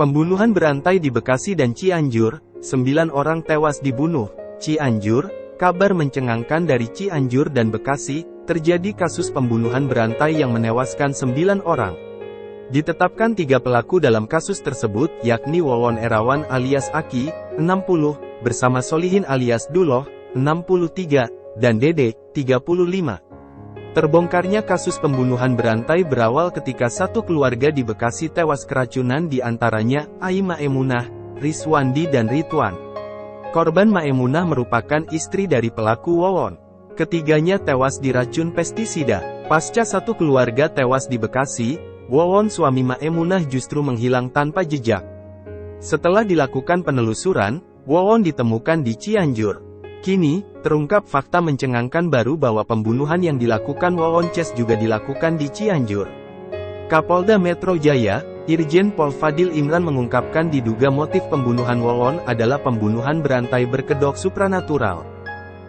Pembunuhan berantai di Bekasi dan Cianjur, 9 orang tewas dibunuh. Cianjur, kabar mencengangkan dari Cianjur dan Bekasi, terjadi kasus pembunuhan berantai yang menewaskan 9 orang. Ditetapkan 3 pelaku dalam kasus tersebut, yakni Wawon Erawan alias Aki, 60, bersama Solihin alias Duloh, 63, dan Dede, 35. Terbongkarnya kasus pembunuhan berantai berawal ketika satu keluarga di Bekasi tewas keracunan, di antaranya Ai Maemunah, Rizwandi dan Ridwan. Korban Maemunah merupakan istri dari pelaku Wawon. Ketiganya tewas diracun pestisida. Pasca satu keluarga tewas di Bekasi, Wawon suami Maemunah justru menghilang tanpa jejak. Setelah dilakukan penelusuran, Wawon ditemukan di Cianjur. Kini, terungkap fakta mencengangkan baru bahwa pembunuhan yang dilakukan Wawon Ces juga dilakukan di Cianjur. Kapolda Metro Jaya, Irjen Pol Fadil Imran mengungkapkan diduga motif pembunuhan Wawon adalah pembunuhan berantai berkedok supranatural.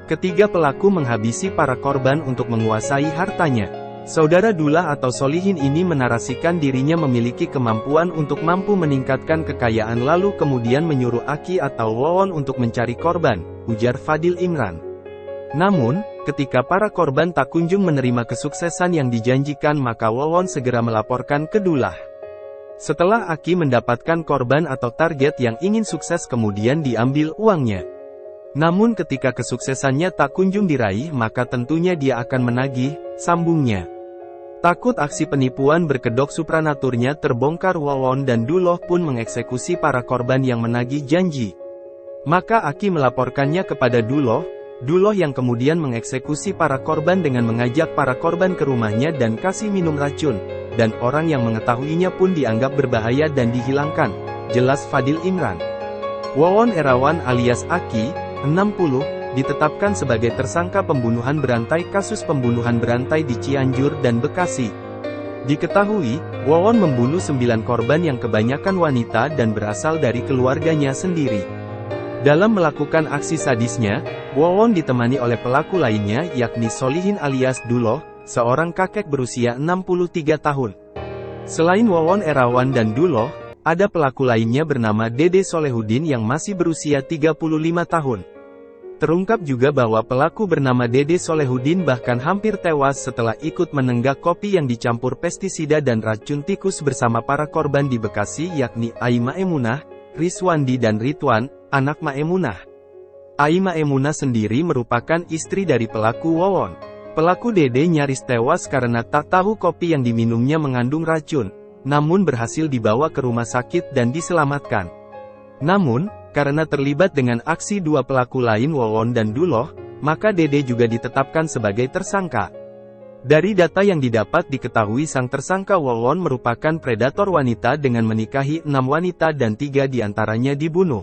Ketiga pelaku menghabisi para korban untuk menguasai hartanya. Saudara Dulah atau Solihin ini menarasikan dirinya memiliki kemampuan untuk mampu meningkatkan kekayaan lalu kemudian menyuruh Aki atau Wawon untuk mencari korban, ujar Fadil Imran. Namun, ketika para korban tak kunjung menerima kesuksesan yang dijanjikan, maka Wawon segera melaporkan ke Dulah. Setelah Aki mendapatkan korban atau target yang ingin sukses, kemudian diambil uangnya. Namun ketika kesuksesannya tak kunjung diraih, maka tentunya dia akan menagih, sambungnya. Takut aksi penipuan berkedok supranaturnya terbongkar, Wawon dan Duloh pun mengeksekusi para korban yang menagih janji. Maka Aki melaporkannya kepada Duloh yang kemudian mengeksekusi para korban dengan mengajak para korban ke rumahnya dan kasih minum racun, dan orang yang mengetahuinya pun dianggap berbahaya dan dihilangkan, jelas Fadil Imran. Wawon Erawan alias Aki, 60, ditetapkan sebagai tersangka pembunuhan berantai kasus pembunuhan berantai di Cianjur dan Bekasi. Diketahui, Wawon membunuh 9 korban yang kebanyakan wanita dan berasal dari keluarganya sendiri. Dalam melakukan aksi sadisnya, Wawon ditemani oleh pelaku lainnya yakni Solihin alias Duloh, seorang kakek berusia 63 tahun. Selain Wawon Erawan dan Duloh, ada pelaku lainnya bernama Dede Solehudin yang masih berusia 35 tahun. Terungkap juga bahwa pelaku bernama Dede Solehudin bahkan hampir tewas setelah ikut menenggak kopi yang dicampur pestisida dan racun tikus bersama para korban di Bekasi yakni Ai Maemunah, Rizwandi dan Ridwan, anak Maemunah. Ai Maemunah sendiri merupakan istri dari pelaku Wawon. Pelaku Dede nyaris tewas karena tak tahu kopi yang diminumnya mengandung racun, namun berhasil dibawa ke rumah sakit dan diselamatkan. Namun, karena terlibat dengan aksi 2 pelaku lain Wawon dan Duloh, maka Dede juga ditetapkan sebagai tersangka. Dari data yang didapat diketahui sang tersangka Wawon merupakan predator wanita dengan menikahi 6 wanita dan 3 diantaranya dibunuh.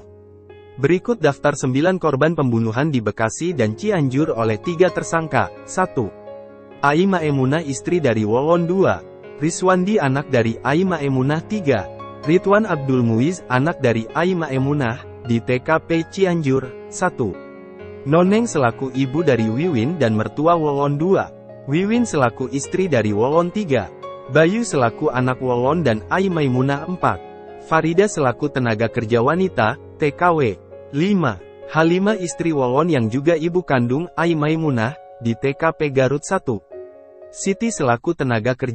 Berikut daftar 9 korban pembunuhan di Bekasi dan Cianjur oleh 3 tersangka. 1. Ai Maemunah istri dari Wawon. 2. Rizwandi anak dari Ai Maemunah. 3. Ridwan Abdul Muiz anak dari Ai Maemunah, di TKP Cianjur. 1. Noneng selaku ibu dari Wiwin dan mertua Wawon. 2. Wiwin selaku istri dari Wawon. 3. Bayu selaku anak Wawon dan Ai Maemunah. 4. Farida selaku tenaga kerja wanita, TKW. 5. Halimah istri Wawon yang juga ibu kandung Ai Maemunah, di TKP Garut 1. Siti selaku tenaga kerja